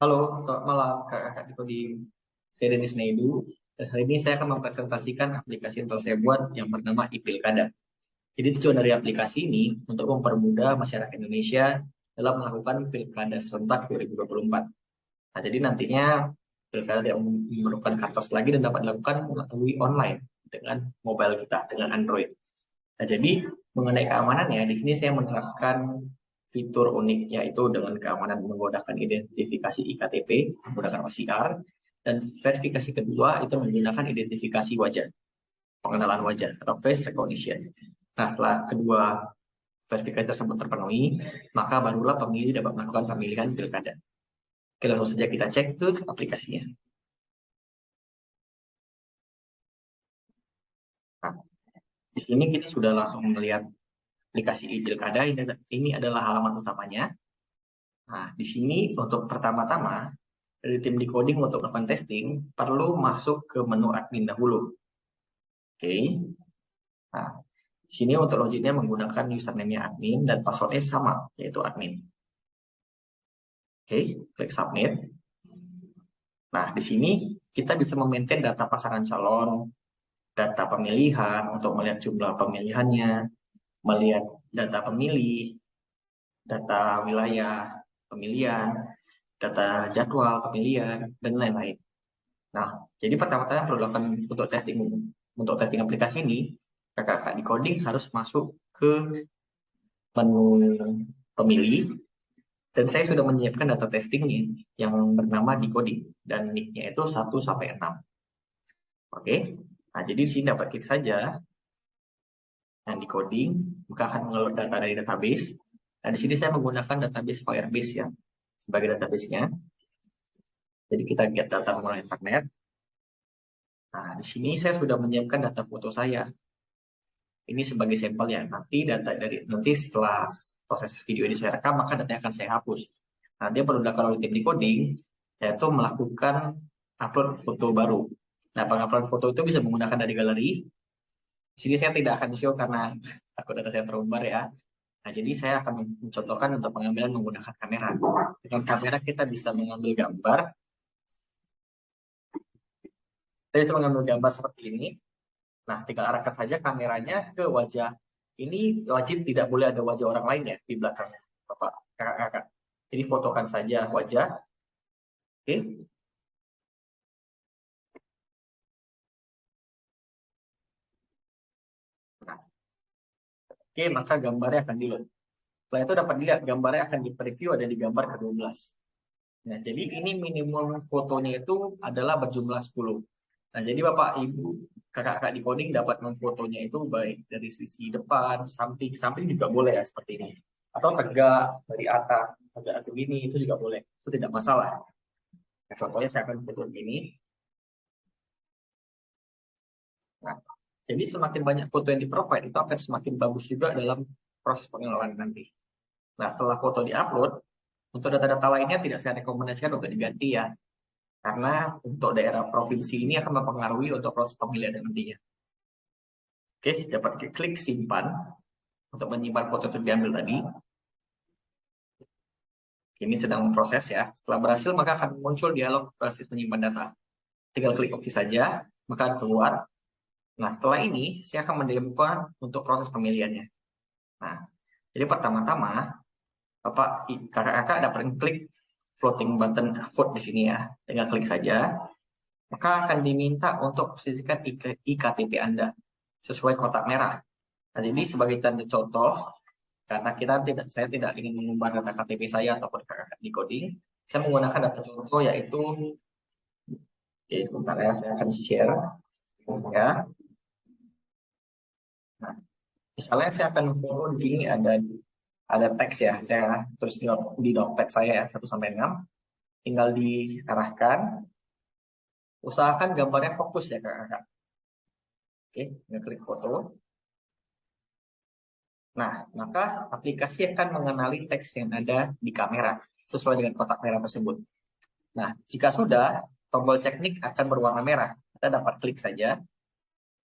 Halo, selamat malam kakak-kakak di Kodim. Saya Denis Naidu, dan hari ini saya akan mempresentasikan aplikasi yang telah saya buat yang bernama iPilkada. Jadi tujuan dari aplikasi ini untuk mempermudah masyarakat Indonesia dalam melakukan pilkada serentak 2024. Nah, jadi nantinya pilkada tidak memerlukan kertas lagi dan dapat dilakukan melalui online dengan mobile kita, dengan Android. Nah, jadi mengenai keamanannya, di sini saya menerapkan fitur unik yaitu dengan keamanan menggunakan identifikasi iktp, menggunakan OCR, dan verifikasi kedua itu menggunakan identifikasi wajah, pengenalan wajah atau face recognition. Nah, setelah kedua verifikasi tersebut terpenuhi, maka barulah pemilih dapat melakukan pemilihan pilkada. Oke, langsung saja kita cek ke aplikasinya. Nah, di sini kita sudah langsung melihat aplikasi iPilkada. Ini adalah halaman utamanya. Nah, di sini untuk pertama-tama dari tim decoding untuk melakukan testing perlu masuk ke menu admin dahulu. Oke. Nah, di sini untuk loginnya menggunakan username-nya admin dan passwordnya sama, yaitu admin. Oke, klik submit. Nah, di sini kita bisa memaintain data pasangan calon, data pemilihan untuk melihat jumlah pemilihannya, melihat data pemilih, data wilayah pemilihan, data jadwal pemilihan, dan lain-lain. Nah, jadi pertama-tama perlu dilakukan untuk testing aplikasi ini, kakak-kakak di coding harus masuk ke menu pemilih, dan saya sudah menyiapkan data testingnya yang bernama decoding, dan nicknya itu 1 sampai 6. Oke, nah jadi di sini dapat klik saja yang decoding, maka akan mengelola data dari database. Dan di sini saya menggunakan database Firebase ya sebagai database-nya. Jadi kita get data menggunakan internet. Nah, di sini saya sudah menyiapkan data foto saya. Ini sebagai sampel ya. Nanti setelah proses video ini saya rekam, maka datanya akan saya hapus. Nah, dia perlu dilakukan oleh tim decoding, yaitu melakukan upload foto baru. Nah, pengupload foto itu bisa menggunakan dari galeri. Di sini saya tidak akan show karena takut data saya terumbar ya. Nah, jadi saya akan mencontohkan untuk pengambilan menggunakan kamera. Dengan kamera kita bisa mengambil gambar. Saya bisa mengambil gambar seperti ini. Nah, tinggal arahkan saja kameranya ke wajah. Ini wajib tidak boleh ada wajah orang lain ya di belakangnya, Bapak, kakak-kakak. Jadi fotokan saja wajah. Oke. Nah, oke, maka gambarnya akan di-load. Setelah itu dapat dilihat gambarnya akan di-preview ada di gambar ke-12. Nah, jadi ini minimum fotonya itu adalah berjumlah 10. Nah, jadi Bapak, Ibu, kakak-kakak di coding dapat memfotonya itu baik dari sisi depan, samping, samping juga boleh ya seperti ini. Atau tegak dari atas, tegak begini itu juga boleh. Itu tidak masalah. Nah, contohnya saya akan foto begini. Nah, jadi semakin banyak foto yang di-provide itu akan semakin bagus juga dalam proses pengenalan nanti. Nah, setelah foto di-upload, untuk data-data lainnya tidak saya rekomendasikan untuk diganti ya. Karena untuk daerah provinsi ini akan mempengaruhi untuk proses pemilihan nantinya. Oke, dapat klik simpan untuk menyimpan foto yang diambil tadi. Ini sedang memproses ya. Setelah berhasil, maka akan muncul dialog proses menyimpan data. Tinggal klik OK saja, maka akan keluar. Nah, setelah ini, saya akan mendemokan untuk proses pemilihannya. Nah, jadi pertama-tama, Bapak, kakak-kakak dapat klik floating button vote di sini ya. Tinggal klik saja. Maka akan diminta untuk posisikan iktp Anda sesuai kotak merah. Nah, jadi sebagai contoh, karena saya tidak ingin mengubah data KTP saya ataupun kakak di coding, saya menggunakan data contoh yaitu, oke, sebentar ya, saya akan share ya. Nah, misalnya saya akan follow di sini ada teks ya, saya terus di dompet saya ya 1 sampai 6, tinggal diarahkan, usahakan gambarnya fokus ya kakak. Oke, klik foto. Nah, maka aplikasi akan mengenali teks yang ada di kamera sesuai dengan kotak merah tersebut. Nah, jika sudah, tombol ceknik akan berwarna merah. Kita dapat klik saja.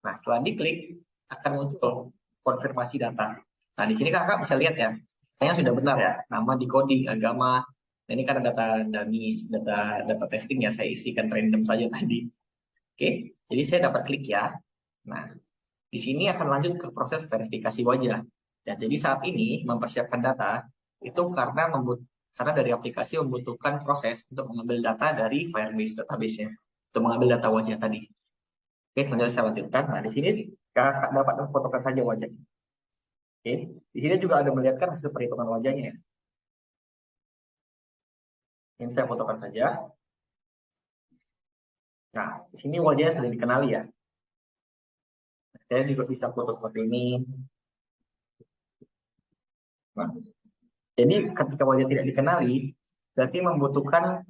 Nah, setelah diklik, akan muncul konfirmasi data. Nah, di sini kakak bisa lihat ya, kayaknya sudah benar ya, nama, decoding, agama, Nah, ini karena data dummy, data testing ya, saya isikan random saja tadi. Oke, jadi saya dapat klik ya. Nah, di sini akan lanjut ke proses verifikasi wajah. Dan jadi saat ini mempersiapkan data itu karena dari aplikasi membutuhkan proses untuk mengambil data dari Firebase database-nya, untuk mengambil data wajah tadi. Oke, selanjutnya saya lanjutkan. Nah, di sini kakak dapat memfotokan saja wajah. Oke, di sini juga ada melihatkan hasil perhitungan wajahnya ya. Ini saya fotokan saja. Nah, di sini wajahnya sudah dikenali ya. Saya juga bisa foto seperti ini. Nah, jadi ketika wajah tidak dikenali, berarti membutuhkan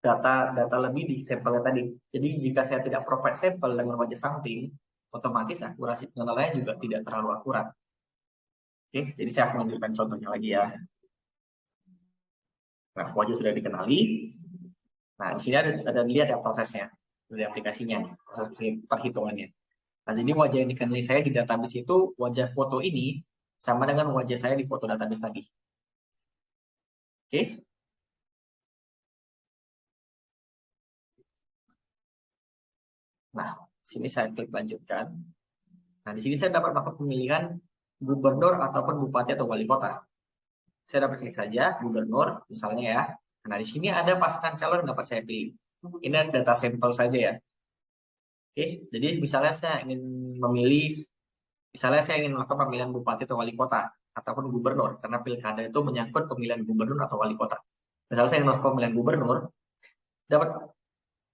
data lebih di sampelnya tadi. Jadi jika saya tidak provide sampel dengan wajah samping, otomatis akurasi pengenalannya juga tidak terlalu akurat. Oke, jadi saya akan lanjutkan contohnya lagi ya. Nah, wajah sudah dikenali. Nah, di sini ada lihat ya prosesnya dari aplikasinya, proses perhitungannya. Nah, jadi wajah yang dikenali saya di database itu wajah foto ini sama dengan wajah saya di foto database tadi. Oke. Nah, sini saya klik lanjutkan. Nah, di sini saya dapat melakukan pemilihan gubernur ataupun bupati atau wali kota. Saya dapat klik saja gubernur, misalnya ya. Nah, di sini ada pasangan calon yang dapat saya pilih. Ini data sampel saja ya. Oke, jadi misalnya saya ingin melakukan pemilihan bupati atau wali kota ataupun gubernur, karena pilkada itu menyangkut pemilihan gubernur atau wali kota. Misalnya saya ingin melakukan pemilihan gubernur, dapat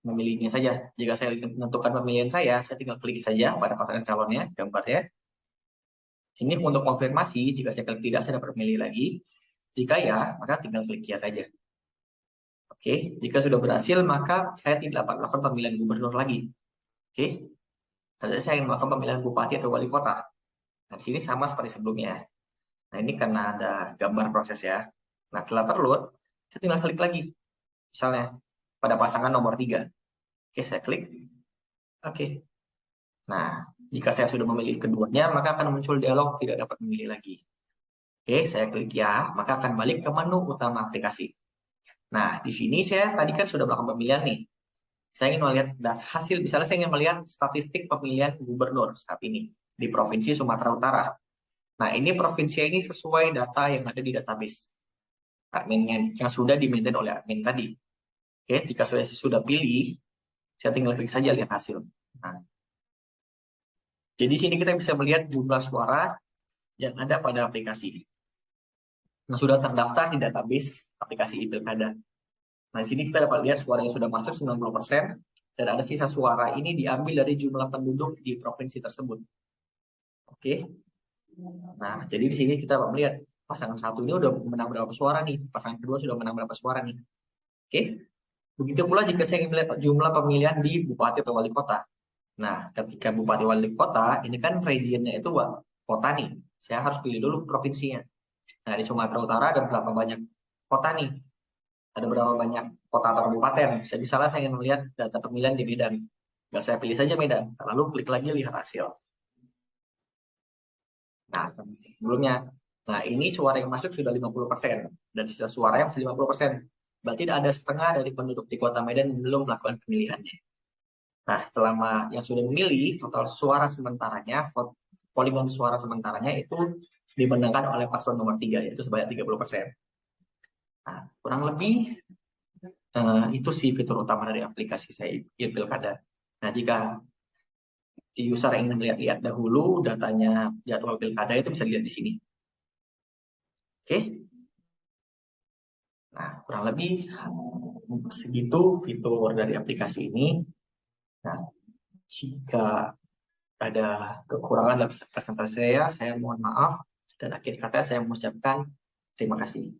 memilihnya saja. Jika saya ingin menentukan pemilihan saya tinggal klik saja pada pasangan calonnya, gambarnya. Ini untuk konfirmasi, jika saya klik tidak, saya dapat memilih lagi. Jika ya, maka tinggal klik ya saja. Oke, jika sudah berhasil, maka saya tidak dapat melakukan pemilihan gubernur lagi. Oke, saya ingin melakukan pemilihan bupati atau wali kota. Nah, di sini sama seperti sebelumnya. Nah, ini karena ada gambar proses ya. Nah, setelah terload, saya tinggal klik lagi. Misalnya, pada pasangan nomor 3. Oke, saya klik. Oke. Nah, jika saya sudah memilih keduanya, maka akan muncul dialog tidak dapat memilih lagi. Oke, saya klik ya, maka akan balik ke menu utama aplikasi. Nah, di sini saya tadi kan sudah melakukan pemilihan nih. Saya ingin melihat hasil, misalnya saya ingin melihat statistik pemilihan gubernur saat ini di Provinsi Sumatera Utara. Nah, ini provinsi ini sesuai data yang ada di database admin yang sudah di-maintain oleh admin tadi. Oke, jika sudah pilih, saya tinggal klik saja lihat hasil. Nah, jadi di sini kita bisa melihat jumlah suara yang ada pada aplikasi yang sudah terdaftar di database aplikasi e-Pilkada. Nah, di sini kita dapat lihat suara yang sudah masuk 90%, dan ada sisa suara ini diambil dari jumlah penduduk di provinsi tersebut. Oke. Nah, jadi di sini kita melihat pasangan satu ini udah menang berapa suara nih, pasangan kedua sudah menang berapa suara nih. Oke. Begitu pula jika saya ingin melihat jumlah pemilihan di bupati atau wali kota. Nah, ketika bupati wali kota, ini kan regionnya itu kota nih. Saya harus pilih dulu provinsinya. Nah, di Sumatera Utara ada berapa banyak kota nih? Ada berapa banyak kota atau kabupaten? Misalnya saya ingin melihat data pemilihan di Medan. Nah, saya pilih saja Medan. Lalu klik lagi lihat hasil. Nah, sebelumnya. Nah, ini suara yang masuk sudah 50%. Dan sisa suara yang masih 50%. Berarti ada setengah dari penduduk di kota Medan belum melakukan pemilihannya. Nah, setelah yang sudah memilih, total suara sementaranya, polingan suara sementaranya itu dimenangkan oleh paslon nomor 3, yaitu sebanyak 30%. Nah, kurang lebih itu sih fitur utama dari aplikasi saya e-Pilkada. Nah, jika user ingin melihat-lihat dahulu datanya jadwal pilkada itu bisa dilihat di sini. Oke. Nah, kurang lebih segitu fitur dari aplikasi ini. Nah, jika ada kekurangan dalam presentasi saya mohon maaf. Dan akhir kata saya mengucapkan terima kasih.